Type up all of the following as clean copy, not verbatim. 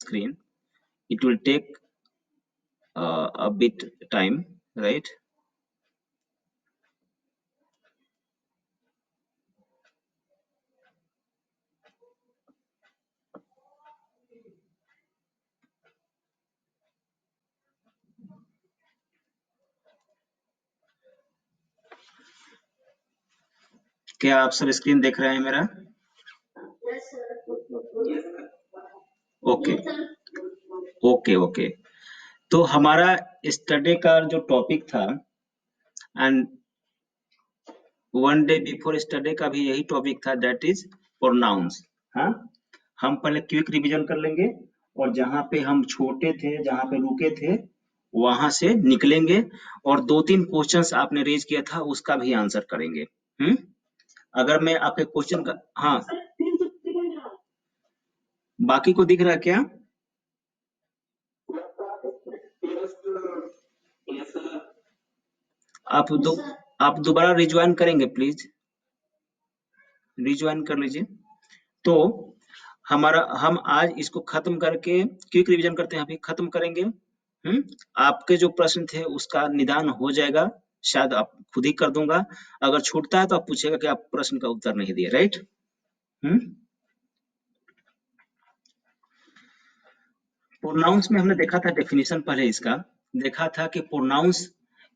screen. It will take a bit time, right? क्या आप सब स्क्रीन देख रहे हैं मेरा? Okay okay okay. तो हमारा स्टडी का जो टॉपिक था, and one day before study का भी यही टॉपिक था, दैट इज प्रोनाउंस। हाँ, हम पहले क्विक रिवीजन कर लेंगे और जहां पे हम छोटे थे, जहां पे रुके थे, वहां से निकलेंगे और दो तीन क्वेश्चंस आपने रेज किया था उसका भी आंसर करेंगे। अगर मैं आपके क्वेश्चन का, हाँ, बाकी को दिख रहा है क्या? आप दो आप दोबारा रिज्वाइन करेंगे प्लीज, रिज्वाइन कर लीजिए। तो हमारा, हम आज इसको खत्म करके क्विक रिवीजन करते हैं, अभी खत्म करेंगे। आपके जो प्रश्न थे उसका निदान हो जाएगा, शायद आप खुद ही कर दूंगा। अगर छूटता है तो आप पूछेगा कि आप प्रश्न का उत्तर नहीं दिए, राइट? हम्म प्रोनाउंस में हमने देखा था डेफिनेशन, पहले इसका देखा था कि प्रोनाउंस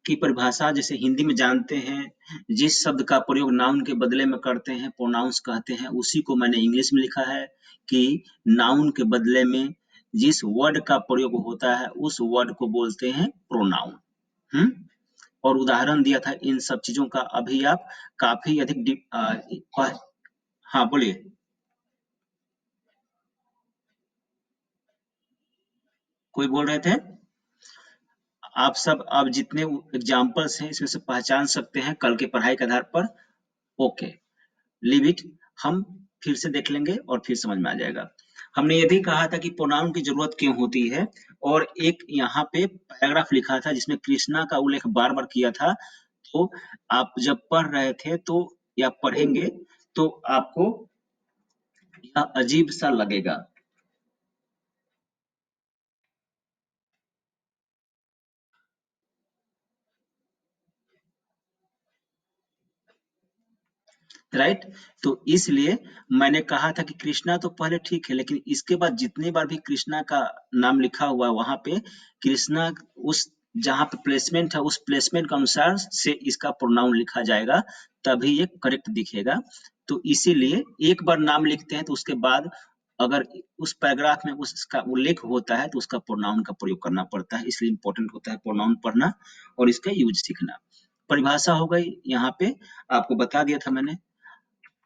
की परिभाषा जैसे हिंदी में जानते हैं, जिस शब्द का प्रयोग नाउन के बदले में करते हैं प्रोनाउंस कहते हैं, उसी को मैंने इंग्लिश में लिखा है कि नाउन के बदले में जिस वर्ड का प्रयोग होता है उस वर्ड को बोलते हैं प्रोनाउन। हम्म और उदाहरण दिया था इन सब चीजों का। अभी आप काफी अधिक हाँ बोलिए। कोई बोल रहे थे? आप सब अब जितने एग्जाम्पल्स हैं इसमें से पहचान सकते हैं कल की पढ़ाई के आधार पर। ओके, लीव इट, हम फिर से देख लेंगे और फिर समझ में आ जाएगा। हमने ये भी कहा था कि प्रोनाउन की जरूरत क्यों होती है, और एक यहाँ पे पैराग्राफ लिखा था जिसमें कृष्णा का उल्लेख बार बार किया था। तो आप जब पढ़ रहे थे तो या पढ़ेंगे तो आपको यह अजीब सा लगेगा। राइट? तो इसलिए मैंने कहा था कि कृष्णा तो पहले ठीक है, लेकिन इसके बाद जितने बार भी कृष्णा का नाम लिखा हुआ है वहां पे कृष्णा उस जहां पे प्लेसमेंट है उस प्लेसमेंट के अनुसार से इसका प्रोनाउन लिखा जाएगा, तभी ये करेक्ट दिखेगा। तो इसीलिए एक बार नाम लिखते हैं तो उसके बाद अगर उस पैराग्राफ में उसका उल्लेख होता है तो उसका प्रोनाउन का प्रयोग करना पड़ता है, इसलिए इंपॉर्टेंट होता है प्रोनाउन पढ़ना और इसका यूज सीखना। परिभाषा हो गई यहाँ पे, आपको बता दिया था मैंने।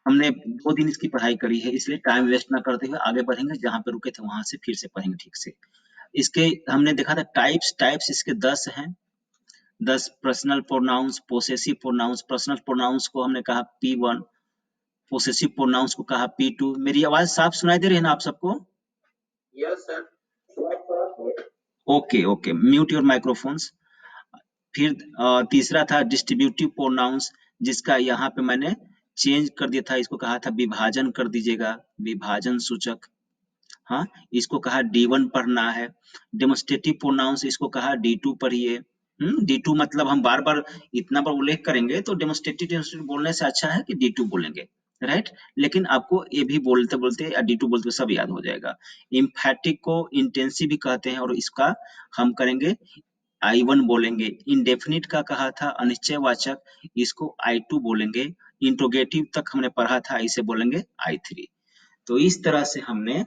हमने 2 दिन इसकी पढ़ाई करी है, इसलिए टाइम वेस्ट ना करते हुए आगे बढ़ेंगे, जहाँ पे रुके थे वहां से फिर से पढ़ेंगे ठीक से। इसके हमने देखा था टाइप्स, टाइप्स इसके 10 हैं। 10 personal pronouns, possessive pronouns. Personal pronouns को हमने कहा P1, पोसेसिव प्रोनाउंस को कहा P2। मेरी आवाज साफ सुनाई दे रही है ना आप सबको? Yes sir. Okay okay, mute your microphones. फिर तीसरा था डिस्ट्रीब्यूटिव प्रोनाउंस, जिसका यहाँ पे मैंने चेंज कर दिया था, इसको कहा था विभाजन कर दीजिएगा, विभाजन सूचक। हाँ, इसको कहा D1 पढ़ना है। डेमोस्ट्रेटिव प्रोनाउंस इसको कहा D2 पढ़िए। D2 मतलब हम बार बार इतना बार उल्लेख करेंगे तो डेमोस्ट्रेटिव डेमोस्ट्रेटिव बोलने से अच्छा है कि D2 बोलेंगे, राइट? लेकिन आपको ये भी बोलते बोलते या D2 बोलते सब याद हो जाएगा। इम्फैटिक को इंटेंसिव भी कहते हैं और इसका हम करेंगे I1 बोलेंगे। इंडेफिनिट का कहा था अनिश्चयवाचक, इसको I2 बोलेंगे। इंट्रोगेटिव तक हमने पढ़ा था, इसे बोलेंगे I3। तो इस तरह से हमने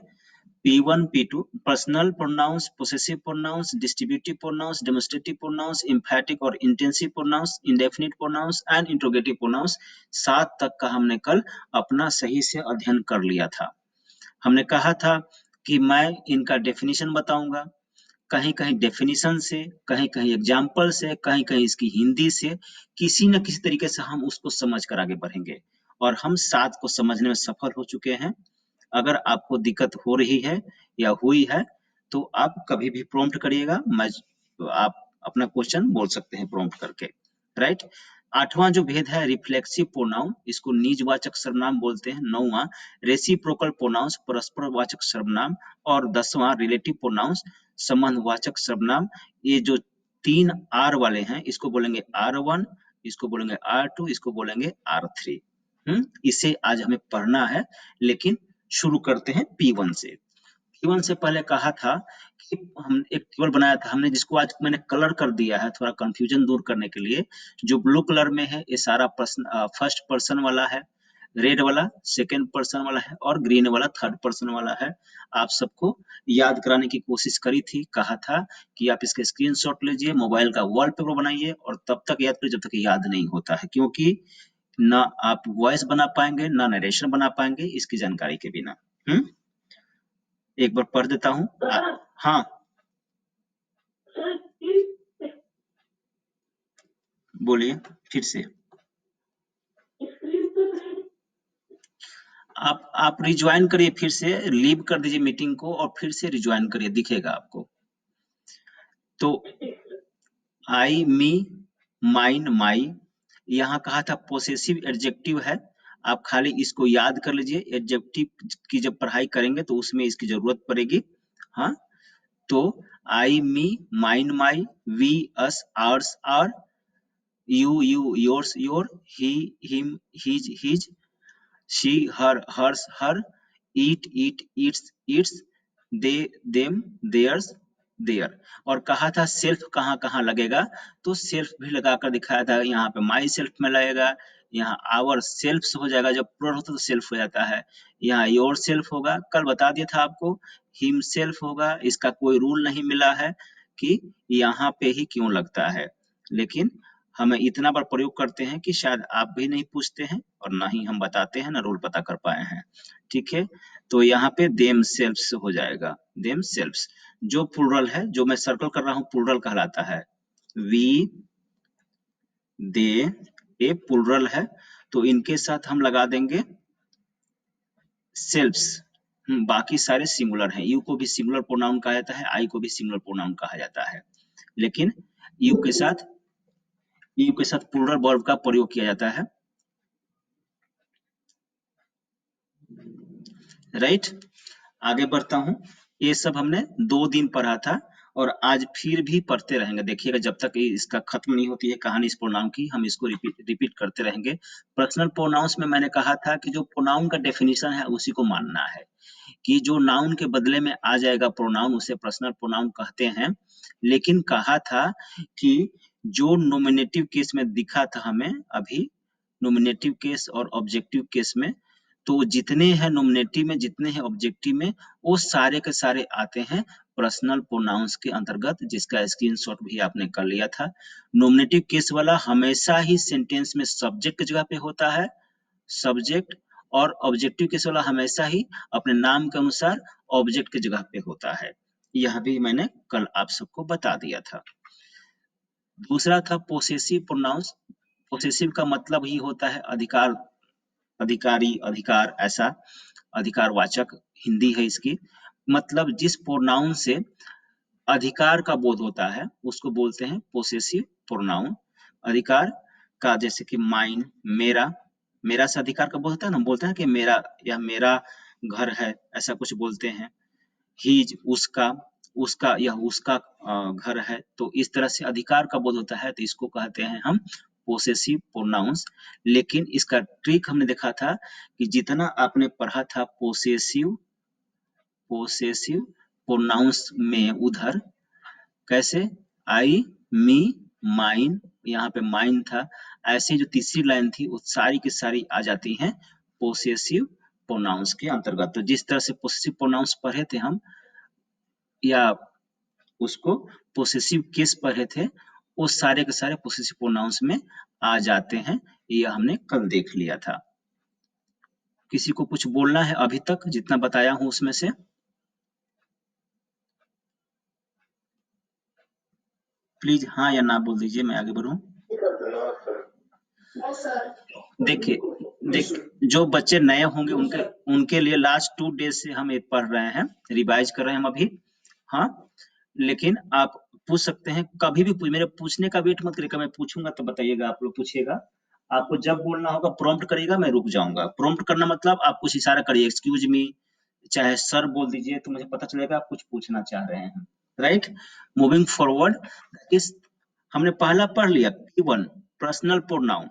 P1, P2, personal pronouns, possessive pronouns, distributive pronouns, demonstrative pronouns, emphatic और intensive pronouns, indefinite pronouns and interrogative pronouns, 7 तक का हमने कल अपना सही से अध्ययन कर लिया था। हमने कहा था कि मैं इनका डेफिनेशन बताऊंगा, कहीं-कहीं डेफिनेशन से, कहीं-कहीं एग्जाम्पल से, कहीं-कहीं इसकी हिंदी से, किसी न किसी तरीके से हम उसको समझ कर आगे बढ़ेंगे। और हम 7 को समझने में सफल हो चुके हैं। अगर आपको दिक्कत हो रही है या हुई है तो आप कभी भी प्रॉम्प्ट करिएगा, मैं आप अपना क्वेश्चन बोल सकते हैं प्रॉम्प्ट करके, राइट? 8वां जो भेद है रिफ्लेक्सिव प्रोनाउन, इसको निजवाचक सर्वनाम बोलते हैं। 9वां रेसिप्रोकल प्रोनाउंस, परस्परवाचक सर्वनाम। और 10वां रिलेटिव प्रोनाउंस, संबंधवाचक सर्वनाम। ये जो 3 आर वाले हैं इसको बोलेंगे R1, इसको बोलेंगे R2, इसको बोलेंगे R3। इसे आज हमें पढ़ना है, लेकिन शुरू करते हैं P1 से। P1 से पहले कहा था कि हम एक टेबल बनाया था हमने, जिसको आज मैंने कलर कर दिया है थोड़ा कंफ्यूजन दूर करने के लिए। जो ब्लू कलर में है ये सारा फर्स्ट पर्सन वाला है, रेड वाला सेकंड पर्सन वाला है, और ग्रीन वाला थर्ड पर्सन वाला है। आप सबको याद कराने की कोशिश करी थी, कहा था कि आप इसके स्क्रीनशॉट लीजिए, मोबाइल का वॉलपेपर बनाइए और तब तक याद करिए जब तक याद नहीं होता है, क्योंकि ना आप वॉइस बना पाएंगे ना नरेशन बना पाएंगे इसकी जानकारी के बिना। एक बार पढ़ देता हूँ। हाँ बोलिए फिर से। आप रिज्वाइन करिए, फिर से लीव कर दीजिए मीटिंग को और फिर से रिज्वाइन करिए, दिखेगा आपको। तो आई, मी, माइन, माई, यहाँ कहा था पोसेसिव एडजेक्टिव है। आप खाली इसको याद कर लीजिए, एडजेक्टिव की जब पढ़ाई करेंगे तो उसमें इसकी जरूरत पड़ेगी। हाँ, तो I, me, mine, my, we, us, ours, are, you, yours, your, he, him, his, she, her, hers, her, eat, its, they, them, theirs, their। और कहा था सेल्फ कहाँ कहाँ लगेगा, तो सेल्फ भी लगा कर दिखाया था। यहाँ पे माई सेल्फ में लगेगा, यहाँ आवर सेल्फ हो जाएगा, जब प्लूरल होता है तो सेल्फ हो जाता है। यहाँ योर सेल्फ होगा, कल बता दिया था आपको। हिम सेल्फ होगा, इसका कोई रूल नहीं मिला है कि यहाँ पे ही क्यों लगता है, लेकिन हमें इतना बार प्रयोग करते हैं कि शायद आप भी नहीं पूछते हैं और ना ही हम बताते हैं, ना रूल पता कर पाए हैं। ठीक है, तो यहाँ पे देम सेल्फ्स हो जाएगा, देम सेल्फ्स। जो प्लूरल है, जो मैं सर्कल कर रहा हूँ, प्लूरल कहलाता है। वी, दे, ये प्लूरल है, तो इनके साथ हम लगा देंगे सेल्फ्स। बाकी सारे सिंगुलर हैं। यू को भी सिंगुलर प्रोनाउन कहा जाता है, आई को भी सिंगुलर प्रोनाउन कहा जाता है, लेकिन यू के साथ प्लूरल वर्ब का प्रयोग किया जाता है। राइट, आगे बढ़ता हूँ। ये सब हमने 2 दिन पढ़ा था और आज फिर भी पढ़ते रहेंगे। देखिएगा जब तक इसका खत्म नहीं होती है कहानी इस प्रोनाउन की, हम इसको रिपीट करते रहेंगे। पर्सनल प्रोनाउंस में मैंने कहा था कि जो प्रोनाउन का डेफिनेशन है उसी को मानना है, कि जो नाउन के बदले में आ जाएगा प्रोनाउन उसे पर्सनल प्रोनाउन कहते हैं। लेकिन कहा था कि जो नॉमिनेटिव केस में दिखा था हमें अभी, नॉमिनेटिव केस और ऑब्जेक्टिव केस में, तो जितने हैं नॉमिनेटिव में, जितने हैं ऑब्जेक्टिव में, वो सारे के सारे आते हैं पर्सनल प्रोनाउंस के अंतर्गत, जिसका स्क्रीनशॉट भी आपने कर लिया था। नॉमिनेटिव केस वाला हमेशा ही सेंटेंस में सब्जेक्ट की जगह पे होता है, सब्जेक्ट, और ऑब्जेक्टिव केस वाला हमेशा ही अपने नाम के अनुसार ऑब्जेक्ट की जगह पे होता है। यह भी मैंने कल आप सबको बता दिया था। दूसरा था पोसेसिव प्रोनाउंस। पोसेसिव का मतलब ही होता है अधिकार, अधिकारी, अधिकार, ऐसा अधिकारवाचक हिंदी है इसकी। मतलब जिस प्रोनाउन से अधिकार का बोध होता है उसको बोलते हैं पोसेसिव प्रोनाउन। अधिकार का, जैसे कि माइन, मेरा, मेरा से अधिकार का बोध होता है ना, बोलते हैं कि मेरा, यह मेरा घर है, ऐसा कुछ बोलते हैं। हीज, उसका, उसका, यह उसका घर है, तो इस तरह से अधिकार का बोध होता है, तो इसको कहते हैं हम पोसेसिव प्रोनाउंस। लेकिन इसका ट्रिक हमने देखा था कि जितना आपने पढ़ा था पोसेसिव प्रोनाउंस में, उधर कैसे आई, मी, माइन, यहाँ पे माइन था, ऐसी जो तीसरी लाइन थी वो सारी की सारी आ जाती हैं पोसेसिव प्रोनाउंस के अंतर्गत। तो जिस तरह से पोसेसिव प्रोनाउंस पढ़े थे हम, या उसको पोसेसिव केस पढ़े थे, वो सारे के सारे पोसेसिव प्रोनाउंस में आ जाते हैं। यह हमने कल देख लिया था। किसी को कुछ बोलना है अभी तक जितना बताया हूं उसमें से? प्लीज हाँ या ना बोल दीजिए, मैं आगे बढ़ूं। देखिए जो बच्चे नए होंगे उनके लिए लास्ट 2 डेज से हम ये पढ़ रहे हैं, रिवाइज कर रहे हैं हम अभी। हाँ, लेकिन आप पूछ सकते हैं, कभी भी मेरे पूछने का वेट मत करिएगा, मैं पूछूंगा तो बताइएगा, आप लोग पूछिएगा। आपको जब बोलना होगा प्रॉम्प्ट करिएगा, मैं रुक जाऊंगा। प्रॉम्प्ट करना मतलब आप कुछ इशारा करिए, एक्सक्यूज मी, चाहे सर बोल दीजिए, तो मुझे पता चलेगा आप कुछ पूछना चाह रहे हैं। Right, moving forward. इस हमने पहला पढ़ लिया, P1 personal pronoun,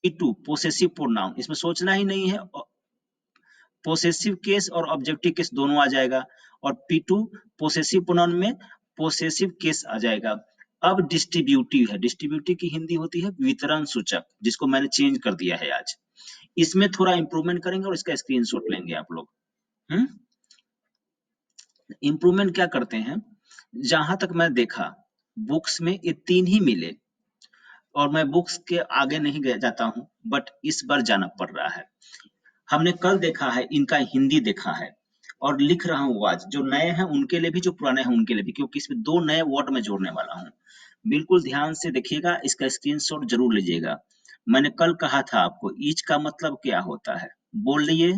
P2 possessive pronoun, इसमें सोचना ही नहीं है, पोसेसिव केस और ऑब्जेक्टिव केस दोनों आ जाएगा। और P2 पोसेसिव प्रोनाउन में पोसेसिव केस आ जाएगा। अब डिस्ट्रीब्यूटिव है, डिस्ट्रीब्यूटिव की हिंदी होती है वितरण सूचक, जिसको मैंने चेंज कर दिया है आज। इसमें थोड़ा इंप्रूवमेंट करेंगे और इसका स्क्रीनशॉट लेंगे आप लोग। इंप्रूवमेंट क्या करते हैं, जहां तक मैं देखा बुक्स में ये 3 ही मिले, और मैं बुक्स के आगे नहीं जाता हूं, बट इस बार जाना पड़ रहा है। हमने कल देखा है, इनका हिंदी देखा है, और लिख रहा हूँ आज, जो नए हैं उनके लिए भी, जो पुराने हैं उनके लिए भी, क्योंकि इसमें 2 नए वर्ड मैं जोड़ने वाला हूँ। बिल्कुल ध्यान से देखिएगा, इसका स्क्रीनशॉट जरूर लीजिएगा। मैंने कल कहा था आपको, ईच का मतलब क्या होता है, बोल रही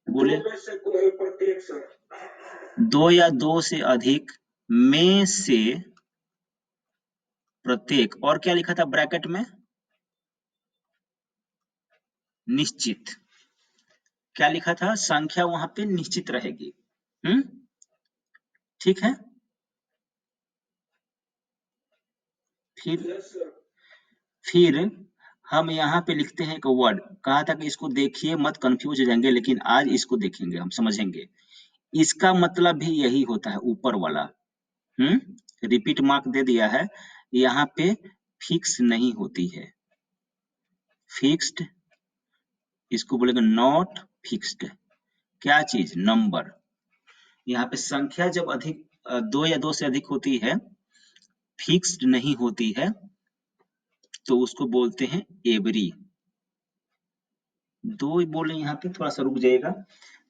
बोले। 2 या 2 से अधिक में से प्रत्येक, और क्या लिखा था ब्रैकेट में, निश्चित। क्या लिखा था, संख्या वहां पे निश्चित रहेगी। ठीक है। फिर हम यहाँ पे लिखते हैं एक वर्ड, कहा था कि इसको देखिए मत, कंफ्यूज हो जाएंगे, लेकिन आज इसको देखेंगे, हम समझेंगे। इसका मतलब भी यही होता है, ऊपर वाला। रिपीट मार्क दे दिया है, यहाँ पे फिक्स नहीं होती है, फिक्स्ड, इसको बोलेंगे नॉट फिक्स्ड। क्या चीज, नंबर। यहाँ पे संख्या जब अधिक 2 या 2 से अधिक होती है, फिक्स्ड नहीं होती है, तो उसको बोलते हैं एवरी। 2 बोले यहाँ पे, थोड़ा सा रुक जाइएगा।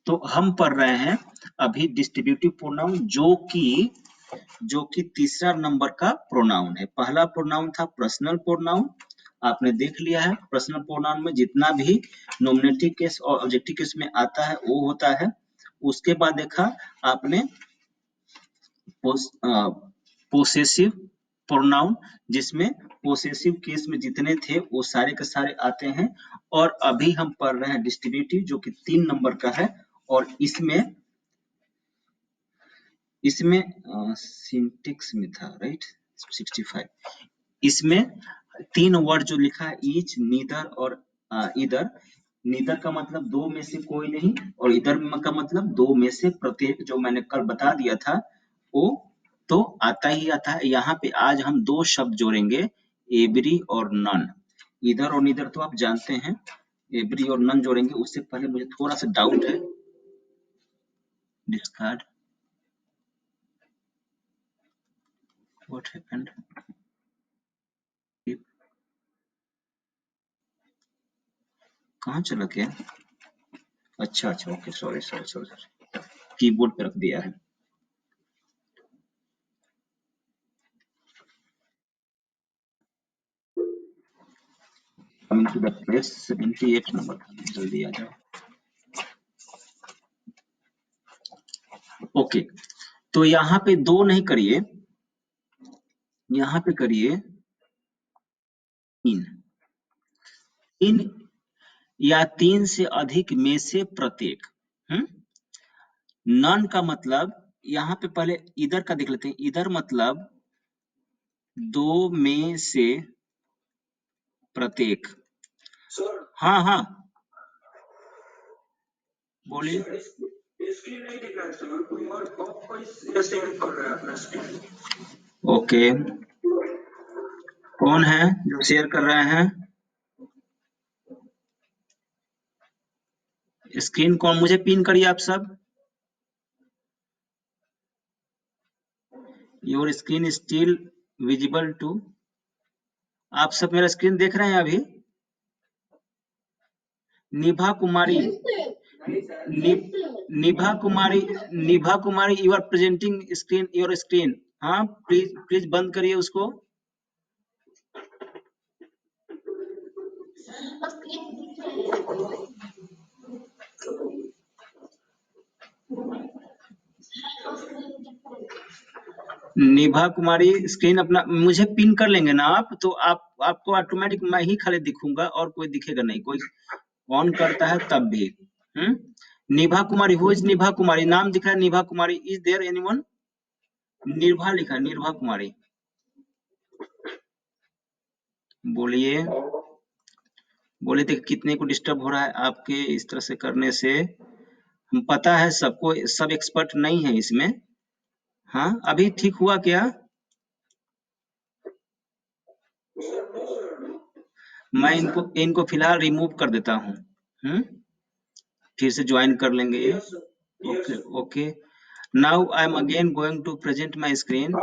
तो हम पढ़ रहे हैं अभी डिस्ट्रीब्यूटिव प्रोनाउन, जो कि तीसरा नंबर का प्रोनाउन है। पहला प्रोनाउन था पर्सनल प्रोनाउन, आपने देख लिया है। पर्सनल प्रोनाउन में जितना भी नॉमिनेटिव केस और ऑब्जेक्टिव केस में आता है वो होता है। उसके बाद देखा आपने पोसेसिव प्रोनाउन, जिसमें पोसेसिव केस में जितने थे वो सारे के सारे आते हैं। और अभी हम पढ़ रहे हैं डिस्ट्रीब्यूटिव, जो कि 3 नंबर का है, और इसमें सिंटेक्स में था, राइट, 65। इसमें 3 वर्ड जो लिखा है, ईच, नीदर और इधर। नीदर का मतलब 2 में से कोई नहीं, और इधर का मतलब 2 में से प्रत्येक, जो मैंने कल बता दिया था, वो तो आता ही आता है। यहाँ पे आज हम 2 शब्द जोड़ेंगे, एवरी और नन। इधर और नीदर तो आप जानते हैं, एवरी और नन जोड़ेंगे। उससे पहले मुझे थोड़ा सा डाउट है, डिस्कार्ड, व्हाट हैपेंड, कहाँ चला गया? अच्छा, ओके, सॉरी, कीबोर्ड पे रख दिया है। Coming to the page 78 number, जल्दी आ जाओ। ओके, तो यहाँ पे 2 नहीं करिए, यहाँ पे करिए 3। 3 या 3 से अधिक में से प्रत्येक। नन का मतलब, यहाँ पे पहले इधर का देख लेते हैं। इधर मतलब 2 में से प्रत्येक। हाँ, बोलिए। स्क्रीन नहीं दिख रहा है सर, कोई और कोई शेयर कर रहा है अपना स्क्रीन। ओके, कौन है जो शेयर कर रहे हैं स्क्रीन? कौन, मुझे पिन करिए आप सब। Your screen still visible to, आप सब मेरा स्क्रीन देख रहे हैं अभी? Nibha Kumari, Nibha Kumari, you are presenting screen, your screen. हाँ, प्लीज बंद करिए उसको। निभा कुमारी स्क्रीन अपना मुझे पिन कर लेंगे ना आप, तो आपको ऑटोमेटिक मैं ही खाली दिखूंगा और कोई दिखेगा नहीं, कोई ऑन करता है तब भी। निभा कुमारी, हु इज निभा कुमारी? नाम दिख रहा है निभा कुमारी, इज देयर एनीवन? निर्भा लिखा है, निर्भा कुमारी, बोलिए। बोले थे कितने को डिस्टर्ब हो रहा है आपके इस तरह से करने से। हम पता है सबको, सब एक्सपर्ट नहीं है इसमें। हाँ, अभी ठीक हुआ क्या? मैं इनको इनको फिलहाल रिमूव कर देता हूँ। हम्म फिर से ज्वाइन कर लेंगे ये। Okay okay. Now I am again going to present my screen.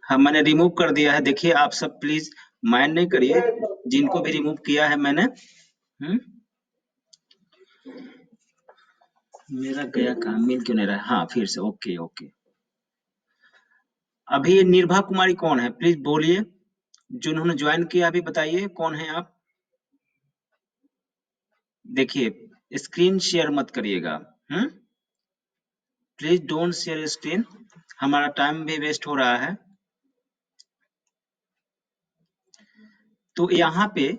हाँ, मैंने रिमूव कर दिया है, देखिए आप सब प्लीज माइंड नहीं करिए जिनको भी रिमूव किया है मैंने। हम्म मेरा गया काम मिल क्यों नहीं रहा है? हाँ, फिर से ओके ओके। अभी ये निर्भा कुमारी कौन है, प्लीज बोलिए। जिन्होंने ज्वाइन किया अभी बताइए कौन है आप। देखिए स्क्रीन शेयर मत करिएगा। हम्म प्लीज डोंट शेयर स्क्रीन, हमारा टाइम भी वेस्ट हो रहा है। तो यहाँ पे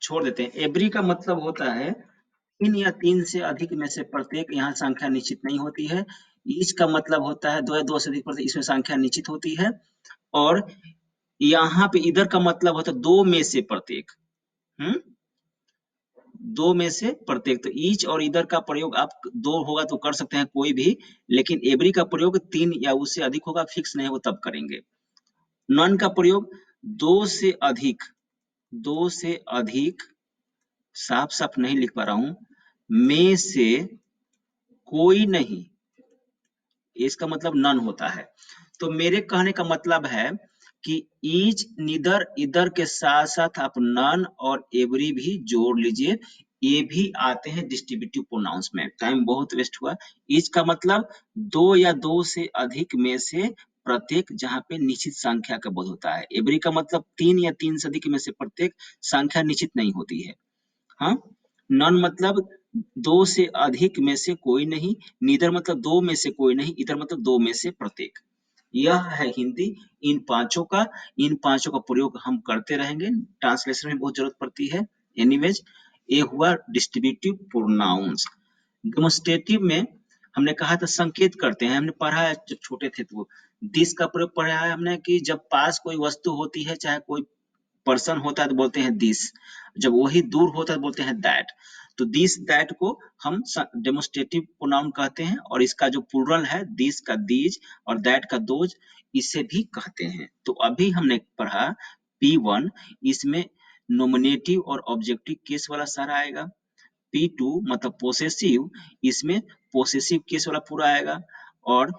छोड़ देते हैं। एवरी का मतलब होता है तीन या तीन से अधिक में से प्रत्येक, यहाँ संख्या निश्चित नहीं होती है। ईच का मतलब होता है दो या दो से अधिक प्रत्येक, इसमें संख्या निश्चित होती है। और यहाँ पे इधर का मतलब होता है दो में से प्रत्येक। हम्म दो में से प्रत्येक, तो ईच और इधर का प्रयोग आप दो होगा तो कर सकते हैं कोई भी, लेकिन एवरी का प्रयोग तीन या उससे अधिक होगा, फिक्स नहीं हो तब करेंगे। नन का प्रयोग दो से अधिक, दो से अधिक, साफ साफ नहीं लिख पा रहा हूं, में से कोई नहीं, इसका मतलब नन होता है। तो मेरे कहने का मतलब है कि ईच, निदर, इधर के साथ साथ आप नन और एवरी भी जोड़ लीजिए, ये भी आते हैं डिस्ट्रीब्यूटिव प्रोनाउंस में। टाइम बहुत वेस्ट हुआ। ईच का मतलब दो या दो से अधिक में से प्रत्येक, जहां पे निश्चित संख्या का बोध होता है। एवरी का मतलब तीन या तीन से अधिक में से प्रत्येक, संख्या निश्चित नहीं होती है। हाँ, नन मतलब दो से अधिक में से कोई नहीं, नीदर मतलब दो में से कोई नहीं, इधर मतलब दो में से प्रत्येक। यह है हिंदी। इन पांचों का इन पांचों का प्रयोग हम करते रहेंगे, ट्रांसलेशन में बहुत जरूरत पड़ती है। एनीवेज, ये हुआ डिस्ट्रीब्यूटिव प्रोनाउंस। डेमोन्स्ट्रेटिव में हमने कहा था संकेत करते हैं, हमने पढ़ा है जब छोटे थे तो। दिस का प्रयोग पढ़ा है हमने कि जब पास कोई वस्तु होती है, चाहे कोई पर्सन होता है तो बोलते हैं दिस, जब वही दूर होता है तो बोलते हैं दैट। तो दिस दैट को हम डेमोन्स्ट्रेटिव प्रोनाउन कहते हैं, और इसका जो प्लूरल है दिस का दीज और दैट का दोज, इसे भी कहते हैं। तो अभी हमने पढ़ा P1, इसमें नोमिनेटिव और ऑब्जेक्टिव केस वाला सारा आएगा। P2 मतलब पोसेसिव, इसमें पोसेसिव केस वाला पूरा आएगा। और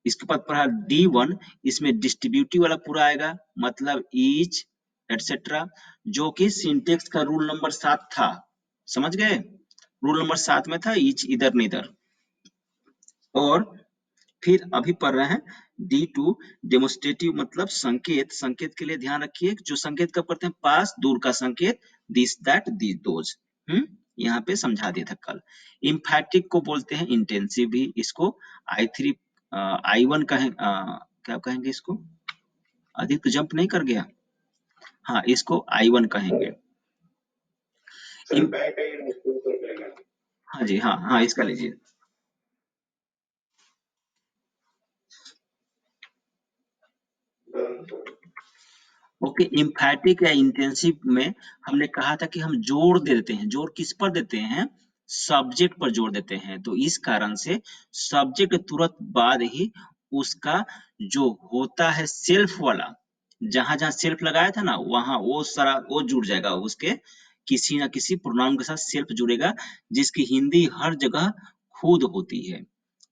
इसके बाद पढ़ा D1, इसमें डिस्ट्रीब्यूटिव वाला पूरा आएगा, मतलब ईच एटसेट्रा, जो कि सिंटेक्स का रूल नंबर 7 था। समझ गए? रूल नंबर 7 में था ईच, इधर नीदर। और फिर अभी पढ़ रहे हैं D2, डेमोन्स्ट्रेटिव मतलब संकेत। संकेत के लिए ध्यान रखिए, जो संकेत कब करते हैं? पास, दूर का संकेत, दिस दैट दिस दोज। यहाँ पे समझा दिया था कल। इम्फैटिक को बोलते हैं इंटेंसिव भी, इसको I3 I1 कहें, क्या कहेंगे इसको? अधिक तो जंप नहीं कर गया। हाँ, इसको I1 कहेंगे। हाँ जी, हाँ हाँ, इसका लीजिए। ओके, इम्फैटिक या इंटेंसिव में हमने कहा था कि हम जोर दे देते हैं। जोर किस पर देते हैं? सब्जेक्ट पर जोर देते हैं। तो इस कारण से सब्जेक्ट तुरंत बाद ही उसका जो होता है सेल्फ वाला, जहां जहां सेल्फ लगाया था ना, वहां वो सारा वो जुड़ जाएगा, उसके किसी ना किसी प्रोनाउन के साथ सेल्फ जुड़ेगा, जिसकी हिंदी हर जगह खुद होती है।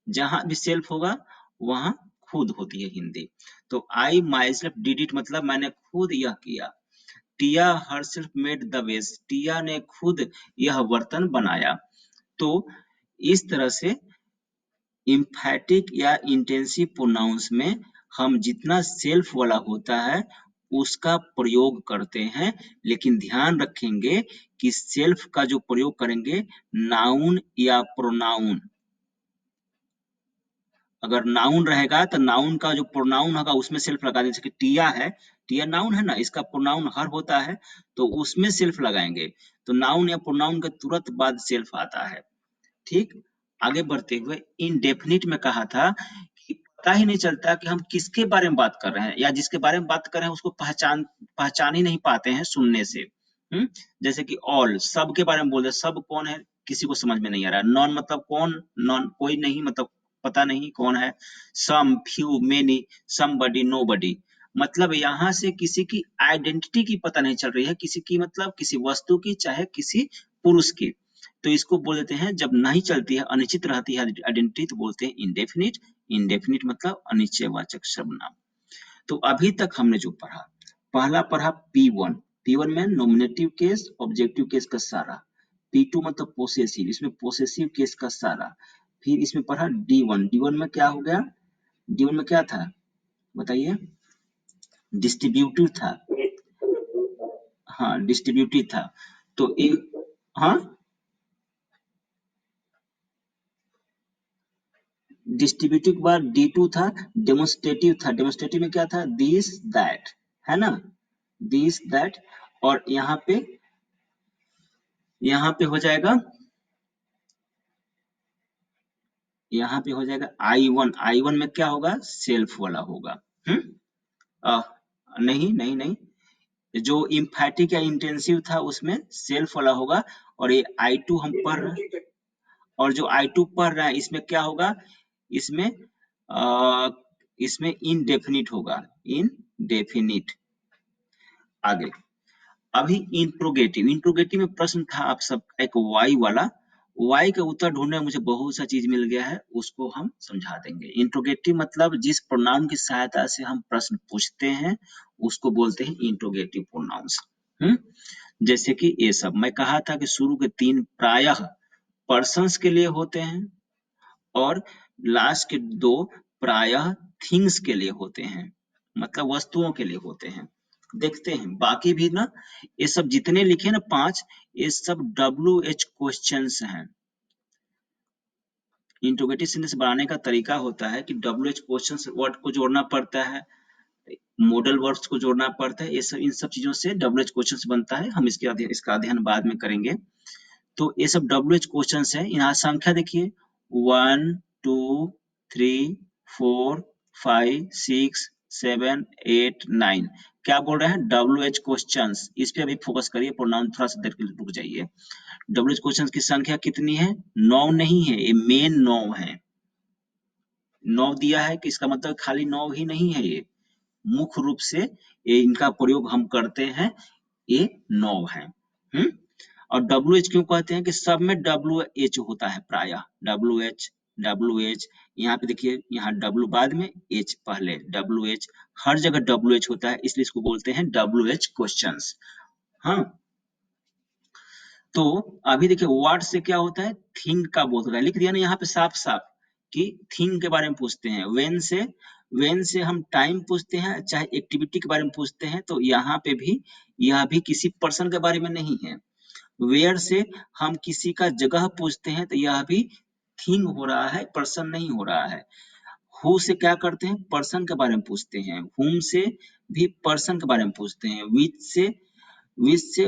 जहां भी सेल्फ होगा वहां खुद होती है हिंदी। तो I myself did it मतलब मैंने खुद यह किया। Tia herself made the ways, Tia ने खुद यह बर्तन बनाया। तो इस तरह से इम्फैटिक या इंटेंसिव प्रोनाउंस में हम जितना सेल्फ वाला होता है उसका प्रयोग करते हैं, लेकिन ध्यान रखेंगे कि सेल्फ का जो प्रयोग करेंगे नाउन या प्रोनाउन, अगर नाउन रहेगा तो नाउन का जो प्रोनाउन होगा उसमें सेल्फ लगा देंगे। जैसे कि टिया है, टिया नाउन है ना, इसका प्रोनाउन हर होता है तो उसमें सेल्फ लगाएंगे। तो नाउन या प्रोनाउन के तुरंत बाद सेल्फ आता है। ठीक, आगे बढ़ते हुए इनडेफिनिट में कहा था कि पता ही नहीं चलता कि हम किसके बारे में बात कर रहे हैं, या जिसके बारे में बात कर रहे हैं उसको पहचान ही नहीं पाते हैं सुनने से। जैसे कि ऑल, सब के बारे में बोल रहे, सब कौन है किसी को समझ में नहीं आ रहा। नॉन मतलब कौन, नॉन कोई नहीं मतलब पता नहीं कौन है। सम, फ्यू, मेनी, समबडी, नोबडी, मतलब यहाँ से किसी की आइडेंटिटी की पता नहीं चल रही है, किसी की मतलब किसी वस्तु की, चाहे किसी पुरुष की। तो इसको बोल देते हैं, जब नहीं चलती है, अनिश्चित रहती है आइडेंटिटी, तो बोलते हैं इंडेफिनिट। इंडेफिनिट मतलब अनिश्चयवाचक सर्वनाम। तो अभी तक हमने जो पढ़ा, पहला पढ़ा P1, P1 में नॉमिनेटिव केस, ऑब्जेक्टिव केस का सारा। P2 मतलब पोसेसिव, इसमें पोसेसिव केस का सारा। फिर इसमें पढ़ा D1, D1 में क्या हो गया, D1 में क्या था बताइए, डिस्ट्रीब्यूटिव था। हाँ, डिस्ट्रीब्यूटिव था। तो एक, हाँ, डिस्ट्रीब्यूटिव के बाद D2 था, डेमोन्स्ट्रेटिव था। डेमोन्स्ट्रेटिव में क्या था, दिस दैट, है ना, दिस दैट। और यहाँ पे हो जाएगा, यहाँ पे हो जाएगा I1, I1 में क्या होगा, सेल्फ वाला होगा। अ, नहीं नहीं नहीं, जो इम्फैटिक या इंटेंसिव था उसमें सेल्फ वाला होगा। और ये I2 हम पढ़ रहे हैं, और जो I2 पढ़ रहे हैं इसमें क्या होगा, इसमें इसमें इनडेफिनिट होगा, इनडेफिनिट। आगे, अभी इंट्रोगेटिव, इंट्रोगेटिव में प्रश्न था आप सबका एक वाई वाला। वाई का उत्तर ढूंढने में मुझे बहुत सा चीज मिल गया है, उसको हम समझा देंगे। इंट्रोगेटिव मतलब जिस प्रोनाउन की सहायता से हम प्रश्न पूछते हैं उसको बोलते हैं इंट्रोगेटिव प्रोनाउंस। जैसे कि ये सब मैं कहा था कि शुरू के 3 प्रायः पर्सन्स के लिए होते हैं, और लास्ट के 2 प्रायः थिंग्स के लिए होते हैं, मतलब वस्तुओं के लिए होते हैं। देखते हैं बाकी भी ना, ये सब जितने लिखे ना 5, ये सब WH क्वेश्चंस हैं। इंट्रोगेटिव सेंटेंस बनाने का तरीका होता है कि WH क्वेश्चंस वर्ड को जोड़ना पड़ता है, मॉडल वर्ड्स को जोड़ना पड़ता है, ये सब इन सब चीजों से WH क्वेश्चंस बनता है। हम इसका अध्ययन बाद में करेंगे। तो ये सब WH क्वेश्चंस है। यहाँ संख्या देखिए 1 2 3 4 5 6 7 8 9, क्या बोल रहे हैं, WH क्वेश्चंस। इस पे अभी फोकस करिए, प्रोनाउन थोड़ा सा देर के लिए रुक जाइए। WH क्वेश्चंस की संख्या कितनी है, 9 नहीं है, ये मेन 9 है। 9 दिया है कि इसका मतलब खाली 9 ही नहीं है, ये मुख्य रूप से ये इनका प्रयोग हम करते हैं, ये 9 है। और WH क्यों कहते हैं कि सब में WH होता है प्रायः, WH WH। यहाँ पे देखिए, यहाँ W बाद में H पहले, WH हर जगह WH होता है, इसलिए इसको बोलते हैं WH क्वेश्चंस। हाँ, तो अभी देखिए वर्ड से क्या होता है, थिंग का बोध होता है। लिख दिया ना यहाँ पे साफ साफ कि थिंग के बारे में पूछते हैं। वेन से हम टाइम पूछते हैं, चाहे एक्टिविटी के बारे में पूछते हैं, तो यहाँ पे भी यह भी किसी पर्सन के बारे में नहीं है। वेयर से हम किसी का जगह पूछते हैं, तो यह भी थिंग हो रहा है, पर्सन नहीं हो रहा है। हु से क्या करते हैं, पर्सन के बारे में पूछते हैं। हुम से भी पर्सन के बारे में पूछते हैं। विच से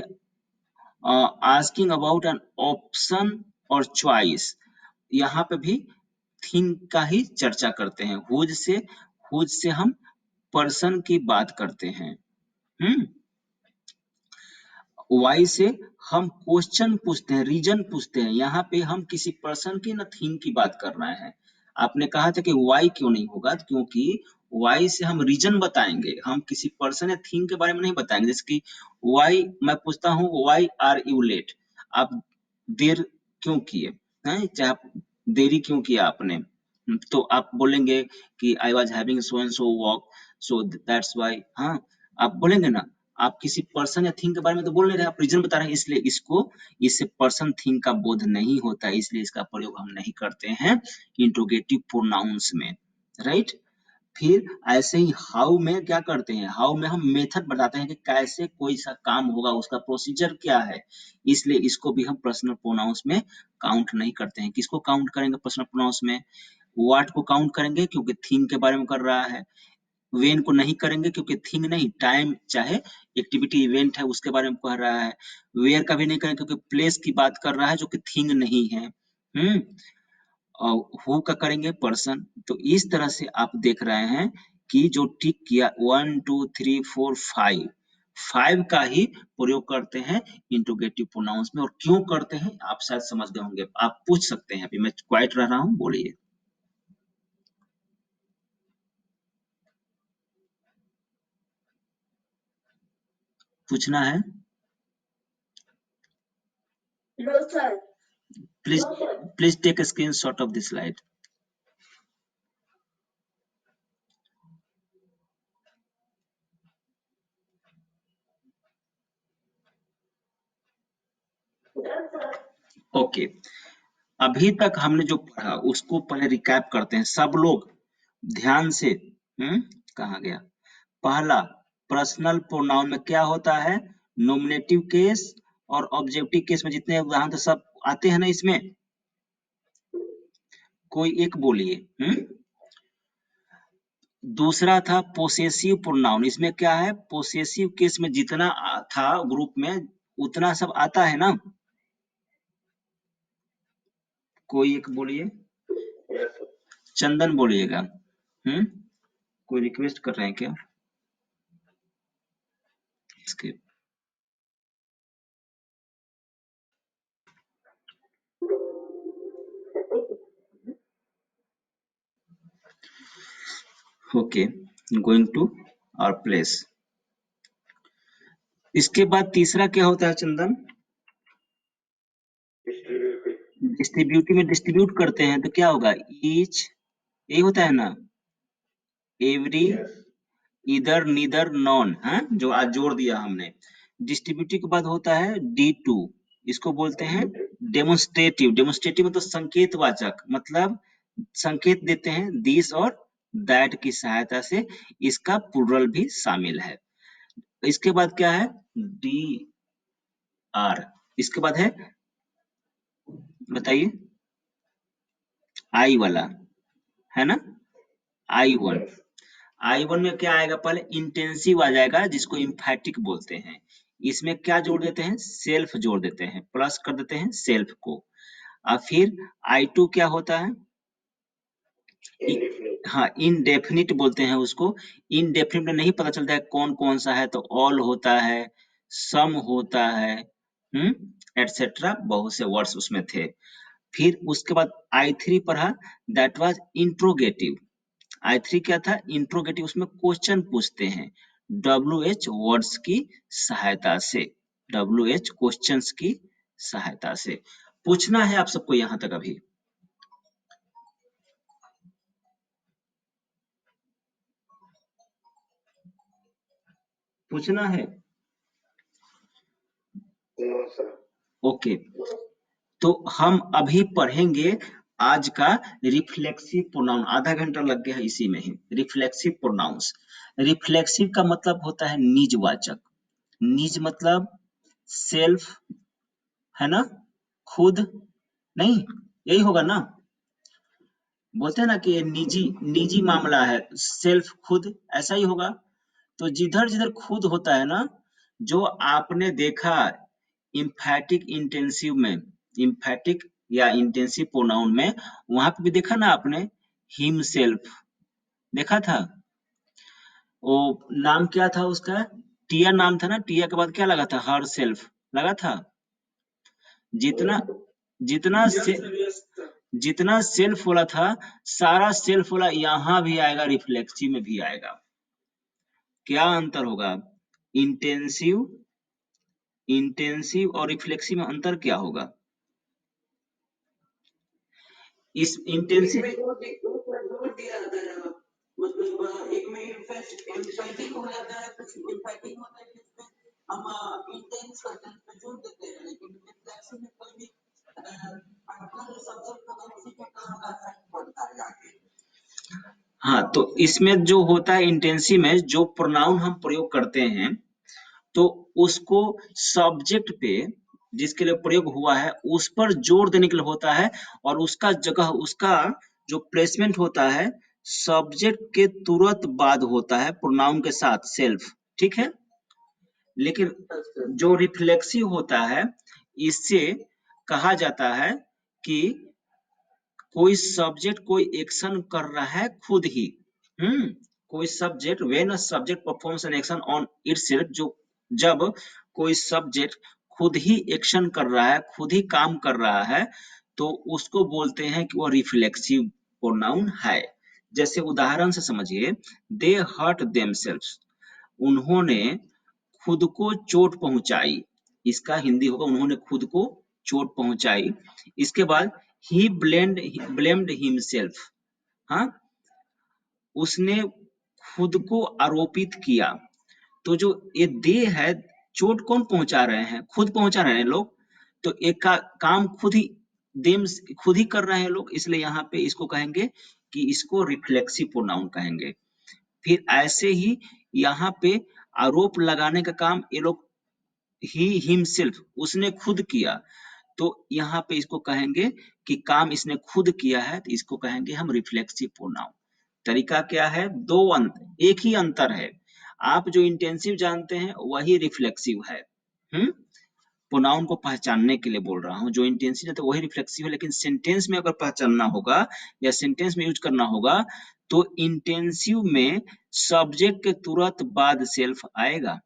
आस्किंग अबाउट एन ऑप्शन और चॉइस, यहाँ पे भी थिंग का ही चर्चा करते हैं। हुज से हम पर्सन की बात करते हैं। हम्म वाई से हम क्वेश्चन पूछते हैं, रीजन पूछते हैं। यहाँ पे हम किसी पर्सन की ना थिंग की बात कर रहे हैं। आपने कहा था कि वाई क्यों नहीं होगा, क्योंकि वाई से हम रीजन बताएंगे, हम किसी पर्सन या थिंग के बारे में नहीं बताएंगे। जैसे कि वाई, मैं पूछता हूँ वाई आर यू लेट, आप देर क्यों किए हैं, चाहे आप देरी क्यों किया आपने, तो आप बोलेंगे कि I was having so and so walk, so that's why. हाँ, आप बोलेंगे ना। आप किसी पर्सन या थिंग के बारे में तो बोल नहीं रहे, आप रीजन बता रहे हैं, इसलिए इससे पर्सन थिंग का बोध नहीं होता है, इसलिए इसका प्रयोग हम नहीं करते हैं इंट्रोगेटिव प्रोनाउंस में, राइट। फिर ऐसे ही हाउ में क्या करते हैं, हाउ में हम मेथड बताते हैं कि कैसे कोई सा काम होगा, उसका प्रोसीजर क्या है, इसलिए इसको भी हम पर्सनल प्रोनाउंस में काउंट नहीं करते हैं। किसको काउंट करेंगे पर्सनल प्रोनाउंस में, व्हाट को काउंट करेंगे क्योंकि थिंग के बारे में कर रहा है, वेन को नहीं करेंगे क्योंकि थिंग नहीं, टाइम चाहे एक्टिविटी इवेंट है उसके बारे में कह रहा है, वेयर का भी नहीं करेंगे क्योंकि प्लेस की बात कर रहा है जो कि थिंग नहीं है। और हु का करेंगे पर्सन। तो इस तरह से आप देख रहे हैं कि जो टिक किया 1 2 3 4 5 5 का ही प्रयोग करते हैं इंट्रोगेटिव प्रोनाउंस में। और क्यों करते हैं आप शायद समझ गए होंगे, आप पूछ सकते हैं। अभी मैं क्वाइट रह रहा हूँ, बोलिए। पूछना है? No, sir. Please No, sir. Please take a screenshot of this slide. No, sir. Okay, अभी तक हमने जो पढ़ा उसको पहले रिकैप करते हैं सब लोग ध्यान से। कहाँ गया? पहला, पर्सनल प्रोनाउन में क्या होता है? नॉमिनेटिव केस और ऑब्जेक्टिव केस में जितने उदाहरण थे सब आते हैं ना इसमें? कोई एक बोलिए। दूसरा था पोसेसिव प्रोनाउन, इसमें क्या है? पोसेसिव केस में जितना था ग्रुप में उतना सब आता है ना? कोई एक बोलिए। Yes, sir. चंदन बोलिएगा। कोई रिक्वेस्ट कर रहे हैं क्या इसके? Okay, going to our place. इसके बाद तीसरा क्या होता है चंदन? Distributed. डिस्ट्रीब्यूटिव में डिस्ट्रीब्यूट करते हैं तो क्या होगा? ईच, यही होता है ना? Every, Yes. इधर, नीदर, नॉन, जो आज जोड़ दिया हमने। डिस्ट्रीब्यूटिव के बाद होता है डी टू, इसको बोलते हैं डेमोन्स्ट्रेटिव। डेमोन्स्ट्रेटिव मतलब संकेतवाचक, मतलब संकेत देते हैं दिस और दैट की सहायता से, इसका प्लूरल भी शामिल है। इसके बाद क्या है? D R. इसके बाद है, बताइए, आई वाला, है ना? I one. Yes. I1 में क्या आएगा? पहले इंटेंसिव आ जाएगा जिसको इम्फैटिक बोलते हैं। इसमें क्या जोड़ देते हैं? सेल्फ जोड़ देते हैं, प्लस कर देते हैं सेल्फ को। और फिर I2 क्या होता है? Indefinite. हाँ, इनडेफिनिट बोलते हैं उसको। इनडेफिनिट में नहीं पता चलता है कौन कौन सा है, तो ऑल होता है, सम होता है, एटसेट्रा, बहुत से वर्ड्स उसमें थे। फिर उसके बाद I3 पढ़ा, दैट वाज इंट्रोगेटिव। I3 क्या था? इंट्रोगेटिव, उसमें क्वेश्चन पूछते हैं WH वर्ड्स की सहायता से, WH क्वेश्चंस की सहायता से। पूछना है आप सबको यहाँ तक? अभी पूछना है? No, sir. ओके, तो हम अभी पढ़ेंगे आज का रिफ्लेक्सिव प्रोनाउन। आधा घंटा लग गया है इसी में ही। रिफ्लेक्सिव प्रोनाउंस, रिफ्लेक्सिव का मतलब होता है निजवाचक। निज मतलब सेल्फ, है ना? खुद, नहीं, यही होगा ना? बोलते हैं ना कि ये निजी निजी मामला है, सेल्फ खुद, ऐसा ही होगा। तो जिधर जिधर खुद होता है ना, जो आपने देखा इम्फैटिक इंटेंसिव में, इम्फैटिक या इंटेंसिव प्रोनाउन में, वहां पे भी देखा ना आपने, हिमसेल्फ देखा था। वो नाम क्या था उसका? टिया नाम था ना? टिया के बाद क्या लगा था? हर सेल्फ लगा था। जितना जितना Yes, से sir. Yes, sir. जितना सेल्फ वाला था, सारा सेल्फ वाला यहाँ भी आएगा, रिफ्लेक्सिव में भी आएगा। क्या अंतर होगा? इंटेंसिव, इंटेंसिव और रिफ्लेक्सिव में अंतर क्या होगा? इस इंटेंसिव, दो दिया जाता है, मतलब एक में इम्फेटिक हो जाता है, कुछ इम्फेटिक होता है, जिसमें हम इंटेंस करते हैं, उसमें जोड़ देते हैं, लेकिन रिफ्लेक्सिव में कोई भी आपका जो सब्जेक्ट होगा उसी के काम का इफेक्ट पड़ता है आगे। हाँ, तो इसमें जो होता है इंटेंसिव में, जो प्रोनाउन हम प्रयोग करते हैं तो उसको सब्जेक्ट पे जिसके लिए प्रयोग हुआ है उस पर जोर देने के लिए होता है, और उसका जगह, उसका जो प्लेसमेंट होता है सब्जेक्ट के तुरंत बाद होता है प्रोनाउन के साथ सेल्फ, ठीक है। लेकिन अच्छा जो रिफ्लेक्सिव होता है इससे कहा जाता है कि कोई सब्जेक्ट कोई एक्शन कर रहा है खुद ही, हम्म कोई subject when a subject performs an action on itself, जो जब कोई सब्जेक्ट खुद ही एक्शन कर रहा है, खुद ही काम कर रहा है, तो उसको बोलते हैं कि वो रिफ्लेक्सिव प्रोनाउन है। जैसे उदाहरण से समझिए, दे हर्ट देमसेल्व्स, उन्होंने खुद को चोट पहुंचाई, इसका हिंदी होगा उन्होंने खुद को चोट पहुंचाई। इसके बाद ही ब्लेम्ड हिमसेल्फ, हाँ, उसने खुद को आरोपित किया। तो जो ये दे है, चोट कौन पहुंचा रहे हैं, खुद पहुंचा रहे हैं लोग, तो एक का काम खुद ही देम खुद ही कर रहे हैं लोग, इसलिए यहाँ पे इसको कहेंगे कि इसको रिफ्लेक्सिव प्रोनाउन कहेंगे। फिर ऐसे ही यहाँ पे आरोप लगाने का काम ये लोग ही हिमसेल्फ, उसने खुद किया, तो यहाँ पे इसको कहेंगे कि काम इसने खुद किया है, तो इसको कहेंगे हम रिफ्लेक्सिव प्रोनाउन। तरीका क्या है, दो एक ही अंतर है, आप जो इंटेंसिव जानते हैं वही रिफ्लेक्सिव है। हम्म प्रोनाउन को पहचानने के लिए बोल रहा हूँ, जो इंटेंसिव है तो वही रिफ्लेक्सिव है, लेकिन सेंटेंस में अगर पहचानना होगा या सेंटेंस में यूज करना होगा तो इंटेंसिव में सब्जेक्ट के तुरंत बाद सेल्फ आएगा,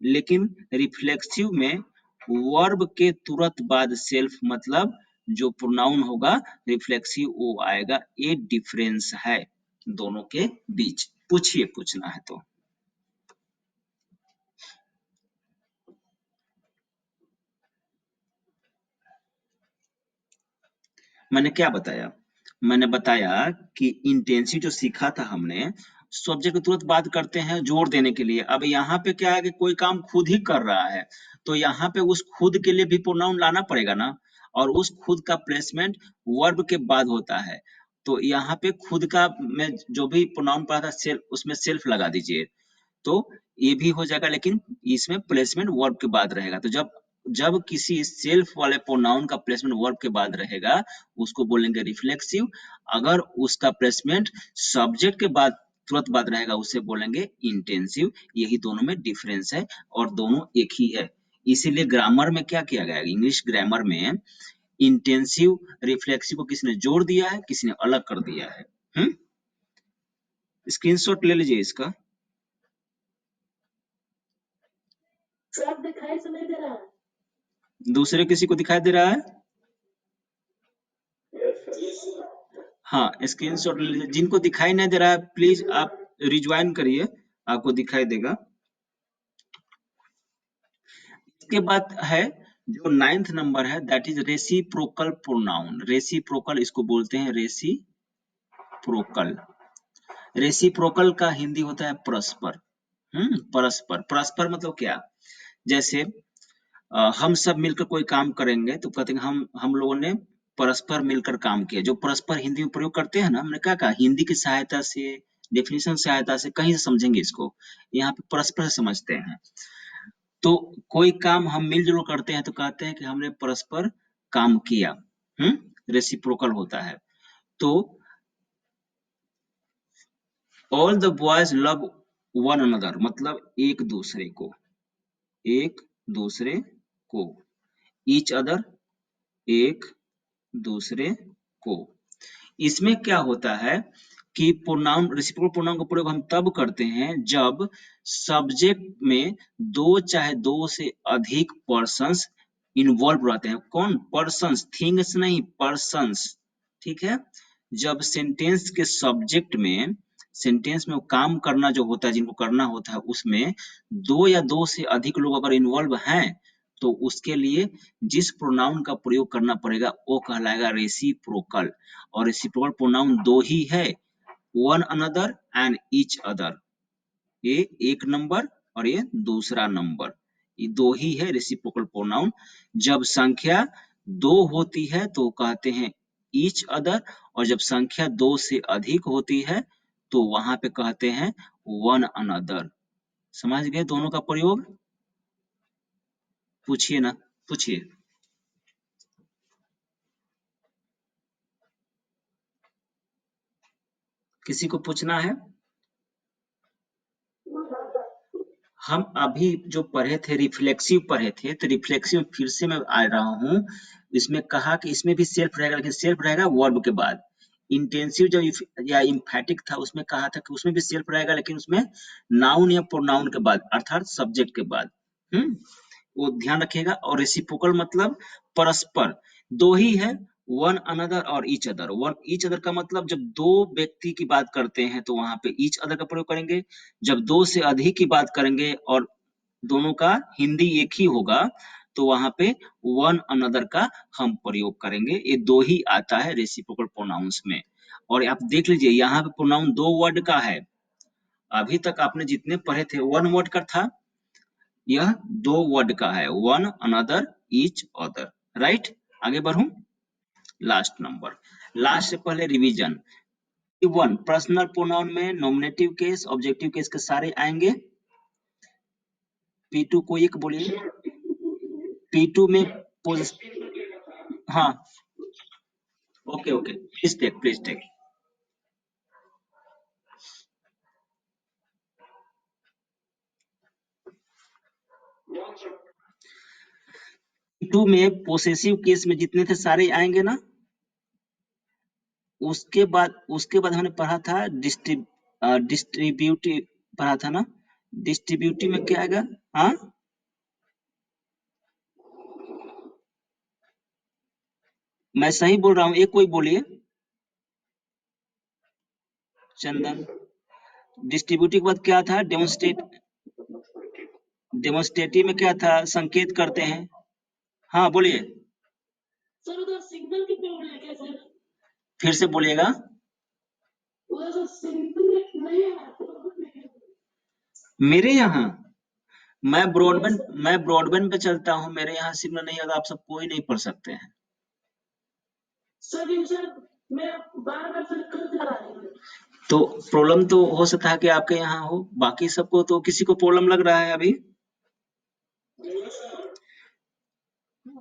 लेकिन रिफ्लेक्सिव में वर्ब के तुरंत बाद सेल्फ, मतलब जो प्रोनाउन होगा रिफ्लेक्सिव वो आएगा। ये डिफरेंस है दोनों के बीच। पूछिए, पूछना है तो। मैंने क्या बताया, मैंने बताया कि इंटेंसिव जो सीखा था हमने, सब्जेक्ट को तुरंत बात करते हैं जोर देने के लिए। अब यहाँ पे क्या है कि कोई काम खुद ही कर रहा है, तो यहाँ पे उस खुद के लिए भी प्रोनाउन लाना पड़ेगा ना, और उस खुद का प्लेसमेंट वर्ब के बाद होता है। तो यहाँ पे खुद का मैं जो भी प्रोनाउन पढ़ा था सेल्फ, उसमें सेल्फ लगा दीजिए, तो ये भी हो जाएगा, लेकिन इसमें प्लेसमेंट वर्ब के बाद रहेगा। तो जब जब किसी सेल्फ वाले प्रोनाउन का प्लेसमेंट वर्ब के बाद रहेगा उसको बोलेंगे रिफ्लेक्सिव। अगर उसका प्लेसमेंट सब्जेक्ट के बाद तुरंत बाद रहेगा उसे बोलेंगे इंटेंसिव। यही दोनों में डिफरेंस है और दोनों एक ही है। इसीलिए ग्रामर में क्या किया गया है, इंग्लिश ग्रामर में इंटेंसिव रिफ्लेक्सिव को किसने जोड़ दिया है, किसी ने अलग कर दिया है। स्क्रीनशॉट ले लीजिए इसका। ट्रक दिखाई सुनाई दे रहा है। दूसरे किसी को दिखाई दे रहा है? हाँ, स्क्रीनशॉट ले लीजिए। जिनको दिखाई नहीं दे रहा है प्लीज आप रिज्वाइन करिए, आपको दिखाई देगा। इसके बाद है जो 9th नंबर है, that is reciprocal pronoun. Reciprocal इसको बोलते हैं, रेसिप्रोकल। रेसिप्रोकल का हिंदी होता है परस्पर। परस्पर। परस्पर मतलब क्या, जैसे हम सब मिलकर कोई काम करेंगे तो कहते हैं हम लोगों ने परस्पर मिलकर काम किया। जो परस्पर हिंदी में प्रयोग करते हैं ना, हमने क्या कहा, हिंदी की सहायता से, डेफिनेशन सहायता से कहीं से समझेंगे इसको, यहाँ पे परस्पर से समझते हैं। तो कोई काम हम मिलजुल करते हैं तो कहते हैं कि हमने परस्पर काम किया। रेसिप्रोकल होता है। तो all the boys love one another, मतलब एक दूसरे को, एक दूसरे को, ईच अदर, एक दूसरे को। इसमें क्या होता है कि प्रोनाउन, रेसिप्रोकल प्रोनाउन का प्रयोग हम तब करते हैं जब सब्जेक्ट में दो चाहे दो से अधिक पर्सन्स इन्वॉल्व रहते हैं। कौन पर्सन्स, थिंग्स नहीं, पर्सन्स, ठीक है। जब सेंटेंस के सब्जेक्ट में, सेंटेंस में वो काम करना जो होता है, जिनको करना होता है, उसमें दो या दो से अधिक लोग अगर इन्वॉल्व हैं तो उसके लिए जिस प्रोनाउन का प्रयोग करना पड़ेगा वो कहलाएगा रेसिप्रोकल। और रेसिप्रोकल प्रोनाउन दो ही है, one another and each other. ये एक नंबर और ये दूसरा नंबर, ये दो ही है रेसिप्रोकल प्रोनाउन। जब संख्या दो होती है तो कहते हैं ईच अदर, और जब संख्या दो से अधिक होती है तो वहां पे कहते हैं वन अनदर। समझ गए दोनों का प्रयोग? पूछिए ना, पूछिए। किसी को पूछना है? हम अभी जो पढ़े थे रिफ्लेक्सिव पढ़े थे, तो रिफ्लेक्सिव फिर से मैं आ रहा हूँ। इसमें कहा कि इसमें भी सेल्फ रहेगा, लेकिन सेल्फ रहेगा वर्ब के बाद। इंटेंसिव जो या इम्फैटिक था उसमें कहा था कि उसमें भी सेल्फ रहेगा, लेकिन उसमें नाउन या प्रोनाउन के बाद अर्थात सब्जेक्ट के बाद। वो ध्यान रखिएगा। और रेसिप्रोकल मतलब परस्पर, दो ही है, वन अनदर और each other. One each other का मतलब जब दो व्यक्ति की बात करते हैं तो वहां पे ईच अदर का प्रयोग करेंगे। जब दो से अधिक की बात करेंगे और दोनों का हिंदी एक ही होगा तो वहां पे वन अनदर का हम प्रयोग करेंगे। ये दो ही आता है रेसिप्रोकल प्रोनाउंस में। और आप देख लीजिए यहाँ पे प्रोनाउन दो वर्ड का है। अभी तक आपने जितने पढ़े थे वन वर्ड का था, यह दो वर्ड का है, one another each other. Right, आगे बढ़ूं। लास्ट नंबर, लास्ट से पहले रिवीजन। वन पर्सनल प्रोनाउन में नॉमिनेटिव केस ऑब्जेक्टिव केस के सारे आएंगे। P2 को एक बोलिए। P2 में हाँ, okay okay, please take, please take. P2 में पोसेसिव केस में जितने थे सारे आएंगे ना। उसके बाद हमने पढ़ा था डिस्ट्रीब्यूटिव, पढ़ा था ना। डिस्ट्रीब्यूटिव में क्या आएगा? हाँ, मैं सही बोल रहा हूँ, एक कोई बोलिए। चंदन, डिस्ट्रीब्यूटिव के बाद क्या था? डेमोन्स्ट्रेटिव में क्या था? संकेत करते हैं। हाँ बोलिए। सर उधर सिग्नल की प्रॉब्लम है क्या सर? फिर से बोलिएगा। उधर सर सिग्नल नहीं है मेरे यहाँ। मैं ब्रॉडबैंड पे चलता हूँ, मेरे यहाँ सिग्नल नहीं होगा, आप सब कोई नहीं पढ़ सकते हैं। सर मैं बार-बार से कर जा रहा है। तो प्रॉब्लम तो हो सकता है कि आपके यहाँ हो, बाकी सबको तो किसी को प्रॉब्लम लग रहा है अभी।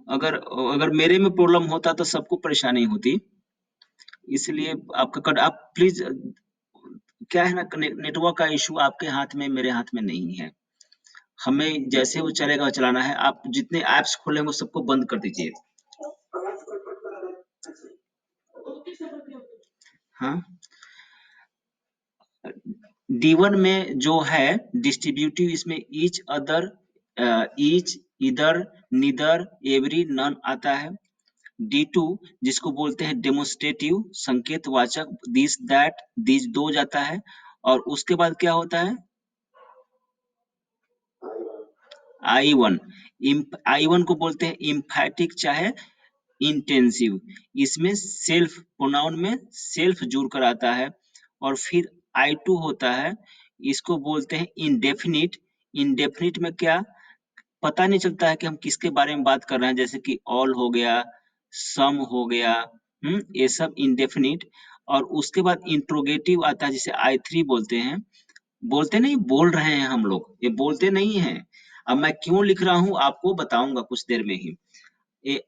अगर अगर मेरे में प्रॉब्लम होता तो सबको परेशानी होती। इसलिए आप प्लीज, क्या है ना, नेटवर्क का इशू आपके हाथ में मेरे हाथ में नहीं है। हमें जैसे वो चलेगा चलाना है। आप जितने ऐप्स खोले वो सबको बंद कर दीजिए। हाँ, D1 में जो है डिस्ट्रीब्यूटिव, इसमें ईच अदर, ईच, इधर, निदर, एवरी, नन आता है। D2 जिसको बोलते हैं डेमोन्स्ट्रेटिव, संकेतवाचक, दिस, दैट, दिस, दो जाता है। और उसके बाद क्या होता है? I1। I1 को बोलते हैं इम्फैटिक चाहे इंटेंसिव। इसमें सेल्फ प्रोनाउन में सेल्फ जुड़ कर आता है। और फिर I2 होता है, इसको बोलते हैं इंडेफिनिट। इंडेफिनिट में क्या, पता नहीं चलता है कि हम किसके बारे में बात कर रहे हैं, जैसे कि ऑल हो गया, सम हो गया, ये सब इंडेफिनिट। और उसके बाद इंट्रोगेटिव आता है जिसे I3 बोलते हैं। बोलते नहीं, बोल रहे हैं हम लोग, ये बोलते नहीं हैं। अब मैं क्यों लिख रहा हूँ आपको बताऊंगा कुछ देर में ही।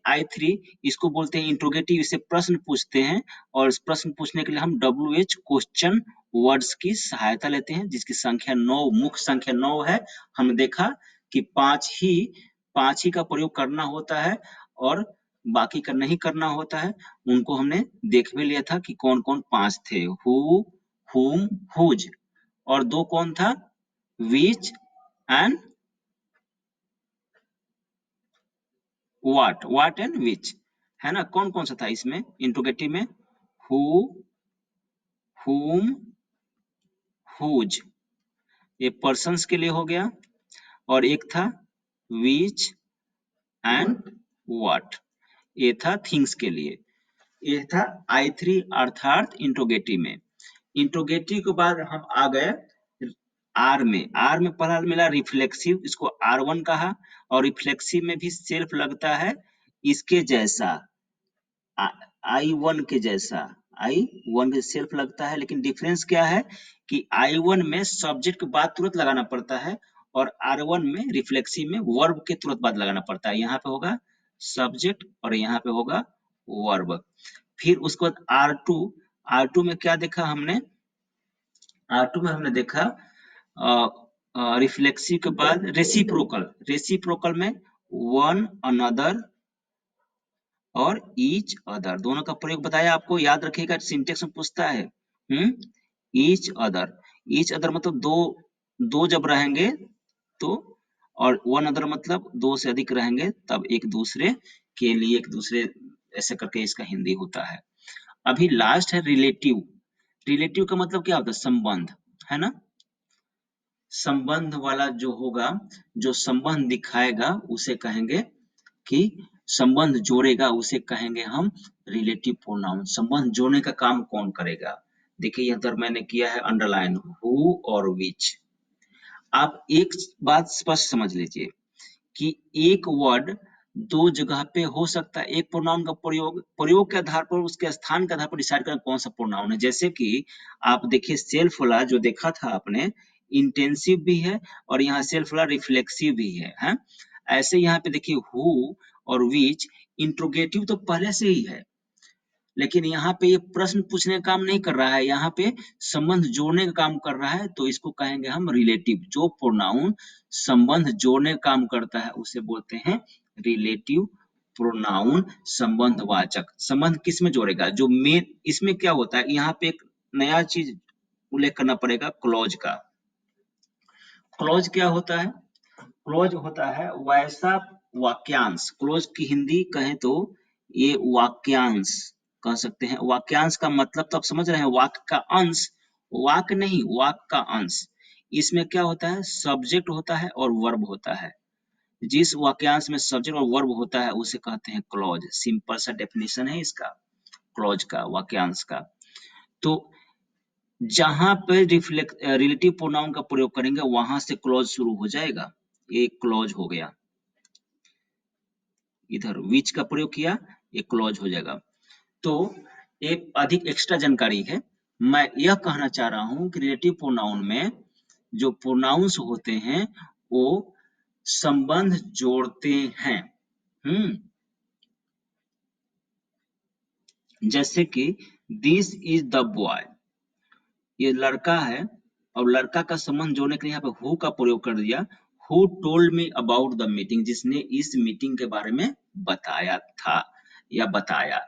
I3 इसको बोलते हैं इंट्रोगेटिव, इसे प्रश्न पूछते हैं। और इस प्रश्न पूछने के लिए हम WH क्वेश्चन वर्ड्स की सहायता लेते हैं, जिसकी संख्या 9, मुख्य संख्या 9 है। हमने देखा कि पांच ही का प्रयोग करना होता है और बाकी का नहीं करना होता है। उनको हमने देख भी लिया था कि कौन कौन पांच थे, हु, हुम, हुज। और दो कौन था? विच एंड व्हाट एंड विच, है ना। कौन कौन सा था इसमें इंट्रोगेटिव में? हु, हुम, हुज, ये पर्सन्स के लिए हो गया। और एक था विच एंड व्हाट, ये था थिंग्स के लिए। ये था I3 अर्थात इंट्रोगेटिव में। इंट्रोगेटिव के बाद हम आ गए आर में। आर में पहला मिला रिफ्लेक्सिव, इसको R1 कहा। और रिफ्लेक्सिव में भी सेल्फ लगता है इसके जैसा, I1 के जैसा। I1 के सेल्फ लगता है, लेकिन डिफरेंस क्या है कि I1 में सब्जेक्ट के बाद तुरंत लगाना पड़ता है और R1 में रिफ्लेक्सिव में वर्ब के तुरंत बाद लगाना पड़ता है। यहाँ पे होगा सब्जेक्ट और यहाँ पे होगा वर्ब। फिर उसके बाद R2 में क्या देखा हमने? R2 में हमने देखा रिफ्लेक्सिव के बाद रेसिप्रोकल, रेसिप्रोकल में वन अनदर और ईच अदर दोनों का प्रयोग बताया आपको, याद रखिएगा, सिंटेक्स में पूछता है। ईच अदर मतलब दो, दो जब रहेंगे तो, और वन अदर मतलब दो से अधिक रहेंगे तब एक दूसरे के लिए, एक दूसरे, ऐसे करके इसका हिंदी होता है। अभी लास्ट है रिलेटिव। रिलेटिव का मतलब क्या होता है? संबंध, है ना? संबंध वाला जो होगा, जो संबंध दिखाएगा उसे कहेंगे कि संबंध जोड़ेगा, उसे कहेंगे हम रिलेटिव प्रोनाउन। संबंध जोड़ने का काम कौन करेगा? देखिए यहाँ पर मैंने किया है अंडरलाइन, हु और विच। आप एक बात स्पष्ट समझ लीजिए कि एक वर्ड दो जगह पे हो सकता है। एक प्रोनाउन का प्रयोग, प्रयोग के आधार पर, उसके स्थान के आधार पर डिसाइड करना कौन सा प्रोनाउन है। जैसे कि आप देखिए सेल्फ वाला जो देखा था आपने, इंटेंसिव भी है और यहाँ सेल्फ वाला रिफ्लेक्सिव भी है? ऐसे यहाँ पे देखिए हु और विच इंट्रोगेटिव तो पहले से ही है, लेकिन यहाँ पे ये प्रश्न पूछने का काम नहीं कर रहा है, यहाँ पे संबंध जोड़ने का काम कर रहा है, तो इसको कहेंगे हम रिलेटिव। जो प्रोनाउन संबंध जोड़ने का काम करता है उसे बोलते हैं रिलेटिव प्रोनाउन, संबंधवाचक। संबंध किस में जोड़ेगा? जो मेन, इसमें क्या होता है, यहाँ पे एक नया चीज उल्लेख करना पड़ेगा, क्लॉज का। क्लॉज क्या होता है? क्लोज होता है वैसा वाक्यांश। क्लोज की हिंदी कहें तो ये वाक्यांश कह सकते हैं। वाक्यांश का मतलब तो आप समझ रहे हैं, वाक्य का अंश, वाक्य नहीं, वाक्य का अंश। इसमें क्या होता है? सब्जेक्ट होता है और वर्ब होता है। जिस वाक्यांश में सब्जेक्ट और वर्ब होता है उसे कहते हैं क्लॉज। सिंपल सा डेफिनेशन है इसका, क्लॉज का, वाक्यांश का। तो जहां पे रिलेटिव प्रोनाउन का प्रयोग करेंगे वहां से क्लॉज शुरू हो जाएगा। एक क्लॉज हो गया, इधर विच का प्रयोग किया, ये क्लॉज हो जाएगा। तो एक अधिक एक्स्ट्रा जानकारी है, मैं यह कहना चाह रहा हूं कि रिलेटिव प्रोनाउन में जो प्रोनाउंस होते हैं वो संबंध जोड़ते हैं। जैसे कि दिस इज द बॉय, ये लड़का है, और लड़का का संबंध जोड़ने के लिए यहाँ पे हु का प्रयोग कर दिया। Who told me about the meeting, जिसने इस मीटिंग के बारे में बताया था या बताया।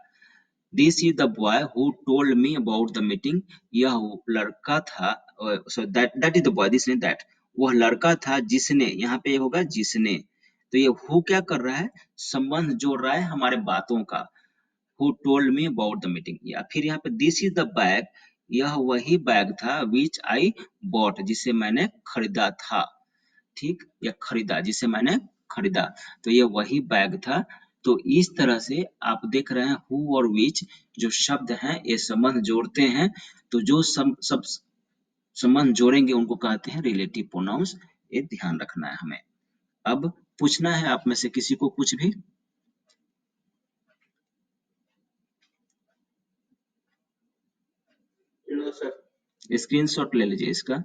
This is the boy who told me about the meeting, यह लड़का था, so that is the boy, this ने दैट, वह लड़का था जिसने, यहाँ पे होगा जिसने। तो ये हु क्या कर रहा है? संबंध जोड़ रहा है हमारे बातों का। who told me about the meeting, या फिर यहाँ पे this is the bag, यह वही बैग था which I bought, जिसे मैंने खरीदा था। ठीक, या खरीदा, जिसे मैंने खरीदा, तो ये वही बैग था। तो इस तरह से आप देख रहे हैं who और which जो शब्द हैं ये संबंध जोड़ते हैं। तो जो सब संबंध जोड़ेंगे उनको कहते हैं रिलेटिव प्रोनाउंस। ये ध्यान रखना है हमें। अब पूछना है आप में से किसी को कुछ भी। स्क्रीनशॉट ले लीजिए इसका।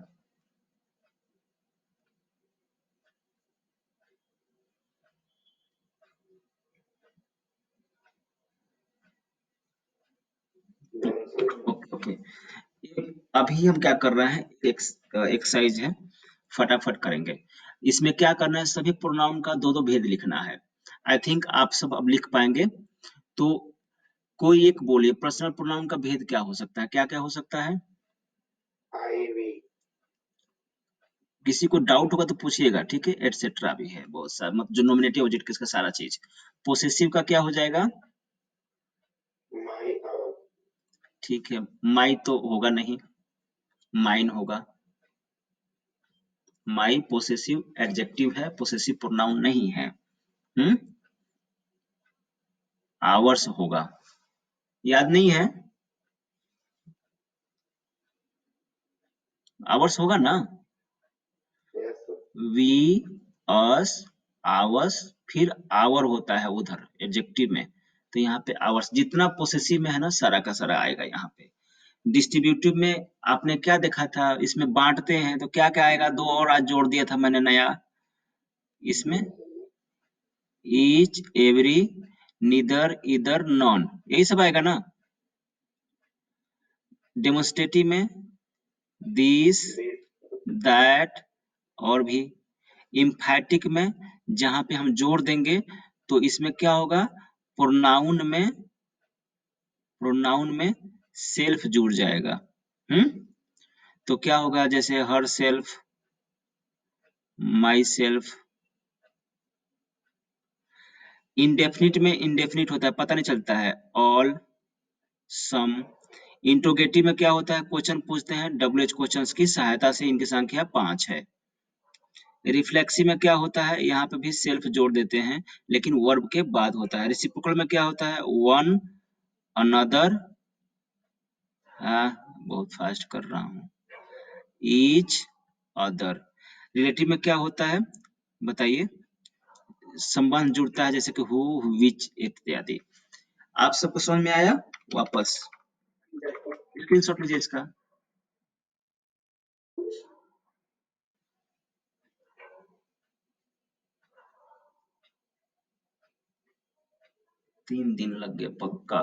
ओके, अभी हम क्या कर रहे हैं, एक एक्सरसाइज है, फटाफट करेंगे। इसमें क्या करना है, सभी प्रोनाउन का दो दो भेद लिखना है। आई थिंक आप सब अब लिख पाएंगे। तो कोई एक बोलिए, पर्सनल प्रोनाउन का भेद क्या हो सकता है? क्या क्या हो सकता है? किसी को डाउट होगा तो पूछिएगा, ठीक है? एटसेट्रा भी है बहुत सारा, मतलब जो नॉमिनेटिव ऑब्जेक्ट का सारा चीज। पोसेसिव का क्या हो जाएगा? ठीक है, माई तो होगा नहीं, माइन होगा। माई पोसेसिव एडजेक्टिव है, पोसेसिव प्रोनाउन नहीं है। हम्म, आवर्स होगा, याद नहीं है? आवर्स होगा ना? वी, अस, आवर्स, फिर आवर होता है उधर एडजेक्टिव में। तो यहाँ पे आवर्स, जितना पोसेसिव में है ना सारा का सारा आएगा यहाँ पे। डिस्ट्रीब्यूटिव में आपने क्या देखा था, इसमें बांटते हैं तो क्या क्या आएगा? दो और आज जोड़ दिया था मैंने नया इसमें, ईच, एवरी, नीदर, इधर, नॉन, यही सब आएगा ना। डेमोन्स्ट्रेटिव में दिस, दैट और भी। इम्फैटिक में जहां पे हम जोड़ देंगे तो इसमें क्या होगा, प्रोनाउन में सेल्फ जुड़ जाएगा। तो क्या होगा, जैसे her self, my self. Indefinite में इंडेफिनिट होता है, पता नहीं चलता है, ऑल, सम। इंट्रोगेटिव में क्या होता है, क्वेश्चन पूछते हैं, WH क्वेश्चंस की सहायता से इनकी संख्या 5 है। रिफ्लेक्सिव में क्या होता है, यहाँ पे भी सेल्फ जोड़ देते हैं लेकिन वर्ब के बाद होता है। रेसिप्रोकल में क्या होता है, वन, अनदर, हाँ बहुत फास्ट कर रहा हूँ, ईच, अदर। रिलेटिव में क्या होता है बताइए, संबंध जुड़ता है जैसे कि हु, विच इत्यादि। आप सबको समझ में आया? वापस स्क्रीनशॉट लीजिए इसका। तीन दिन लग गए पक्का,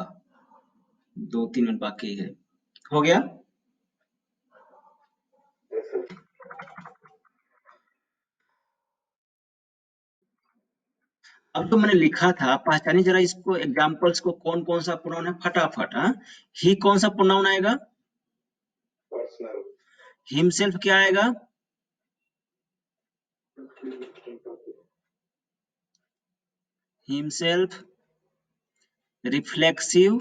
2-3 मिनट बाकी है। हो गया? अब तो मैंने लिखा था, पहचानिए जरा इसको, एग्जाम्पल्स को, कौन कौन सा प्रोनाउन है फटाफट। हाँ, ही कौन सा प्रोनाउन आएगा, हिमसेल्फ क्या आएगा, हिमसेल्फ, रिफ्लेक्सिव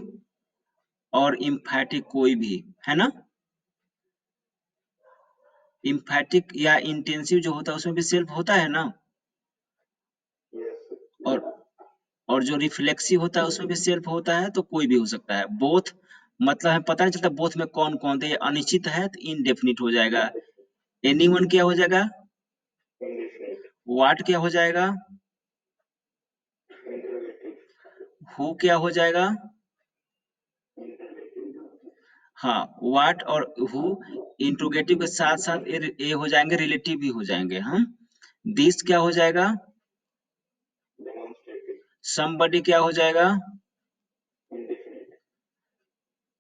और इम्फैटिक कोई भी, है ना। इम्फैटिक या इंटेंसिव जो होता है उसमें भी सेल्फ होता है ना, और जो रिफ्लेक्सिव होता है उसमें भी सेल्फ होता है, तो कोई भी हो सकता है। बोथ मतलब है पता नहीं चलता बोथ में कौन कौन थे, अनिश्चित है तो इनडेफिनिट हो जाएगा। एनीवन क्या हो जाएगा, व्हाट क्या हो जाएगा, हु क्या हो जाएगा, हाँ व्हाट और हु इंट्रोगेटिव के साथ साथ ए हो जाएंगे, रिलेटिव भी हो जाएंगे। हम दिस क्या हो जाएगा, समबडी क्या हो जाएगा,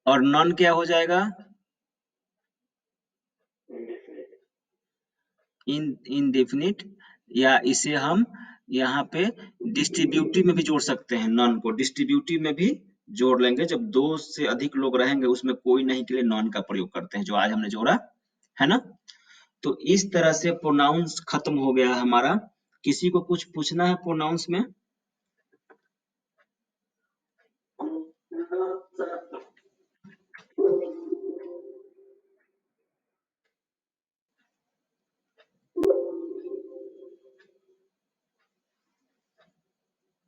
और नॉन क्या हो जाएगा, इनडेफिनिट। या इसे हम यहाँ पे डिस्ट्रीब्यूटिव में भी जोड़ सकते हैं, नॉन को डिस्ट्रीब्यूटिव में भी जोड़ लेंगे, जब 2 से अधिक लोग रहेंगे उसमें कोई नहीं के लिए नॉन का प्रयोग करते हैं, जो आज हमने जोड़ा है ना। तो इस तरह से प्रोनाउंस खत्म हो गया हमारा। किसी को कुछ पूछना है प्रोनाउंस में?